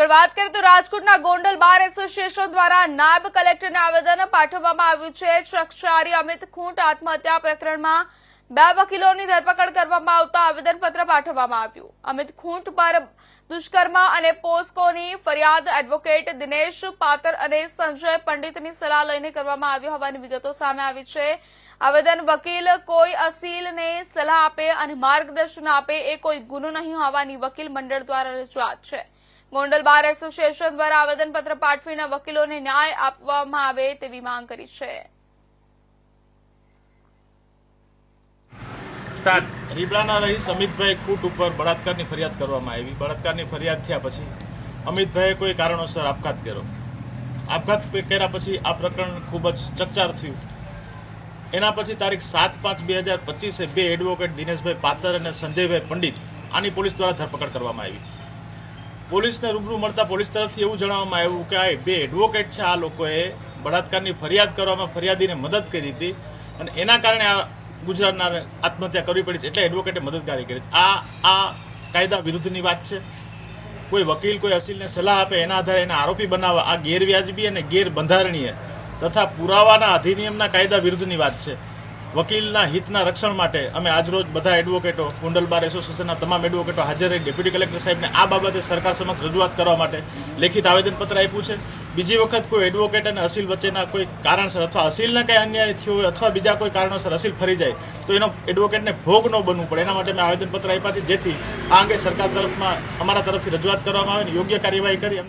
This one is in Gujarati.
વાત કરીએ તો રાજકોટના ગોંડલ બાર એસોસિએશન દ્વારા નાયબ કલેક્ટરને આવેદન પાઠવવામાં આવ્યું છે। ચકચારી અમિત ખૂંટ આત્મહત્યા પ્રકરણમાં 2 વકીલોની ધરપકડ કરવામાં આવતા આવેદનપત્ર પાઠવવામાં આવ્યું। અમિત ખૂંટ પર દુષ્કર્મ અને પોસ્કોની ફરિયાદ એડવોકેટ દિનેશ પાતર અને સંજય પંડિતની સલાહ લઈને કરવામાં આવી હોવાની વિગતો સામે આવી છે। આવેદન વકીલ કોઈ અસીલને સલાહ આપે અને માર્ગદર્શન આપે એ કોઈ ગુનો નહીં હોવાની વકીલ મંડળ દ્વારા રજૂઆત છે। ગોંડલ બાર એસોસિએશન દ્વારા આવેદનપત્ર પાઠવીને વકીલોને ન્યાય આપવામાં આવે તેવી માંગ કરી છે। રીબડાના રહીશ અમિતભાઈ ખૂંટ ઉપર બળાત્કારની ફરિયાદ કરવામાં આવી। બળાત્કારની ફરિયાદ થયા પછી અમિતભાઈએ કોઈ કારણોસર આપઘાત કર્યો। આપઘાત કર્યા પછી આ પ્રકરણ ખૂબ જ ચકચાર થયું। એના પછી તારીખ 7/5/2025 બે એડવોકેટ દિનેશભાઈ પાતર અને સંજયભાઈ પંડિત આની પોલીસ દ્વારા ધરપકડ કરવામાં આવી। પોલીસને રૂબરૂ મળતા પોલીસ તરફથી એવું જણાવવામાં આવ્યું કે આ બે એડવોકેટ છે, આ લોકોએ બળાત્કારની ફરિયાદ કરવામાં ફરિયાદીને મદદ કરી હતી અને એના કારણે આ ગુજરાતના આત્મહત્યા કરવી પડી છે, એટલે એડવોકેટે મદદગારી કરી છે। આ કાયદા વિરુદ્ધની વાત છે। કોઈ વકીલ કોઈ અસીલને સલાહ આપે એના આધારે એને આરોપી બનાવવા આ ગેરવ્યાજબી અને ગેરબંધારણીય તથા પુરાવાના અધિનિયમના કાયદા વિરુદ્ધની વાત છે। વકીલના હિતના રક્ષણ માટે અમે આજરોજ બધા એડવોકેટો ગોંડલ બાર એસોસિએશનના તમામ એડવોકેટો હાજર રહી ડેપ્યુટી કલેક્ટર સાહેબને આ બાબતે સરકાર સમક્ષ રજૂઆત કરવા માટે લેખિત આવેદનપત્ર આપ્યું છે। બીજી વખત કોઈ એડવોકેટ અને અસીલ વચ્ચેના કોઈ કારણસર અથવા અસીલને કંઈ અન્યાય થયો હોય અથવા બીજા કોઈ કારણોસર અસીલ ફરી જાય તો એનો એડવોકેટને ભોગ ન બનવું પડે, એના માટે મેં આવેદનપત્ર આપ્યા છે, જેથી આ અંગે સરકાર તરફમાં અમારા તરફથી રજૂઆત કરવામાં આવે અને યોગ્ય કાર્યવાહી કરી અમને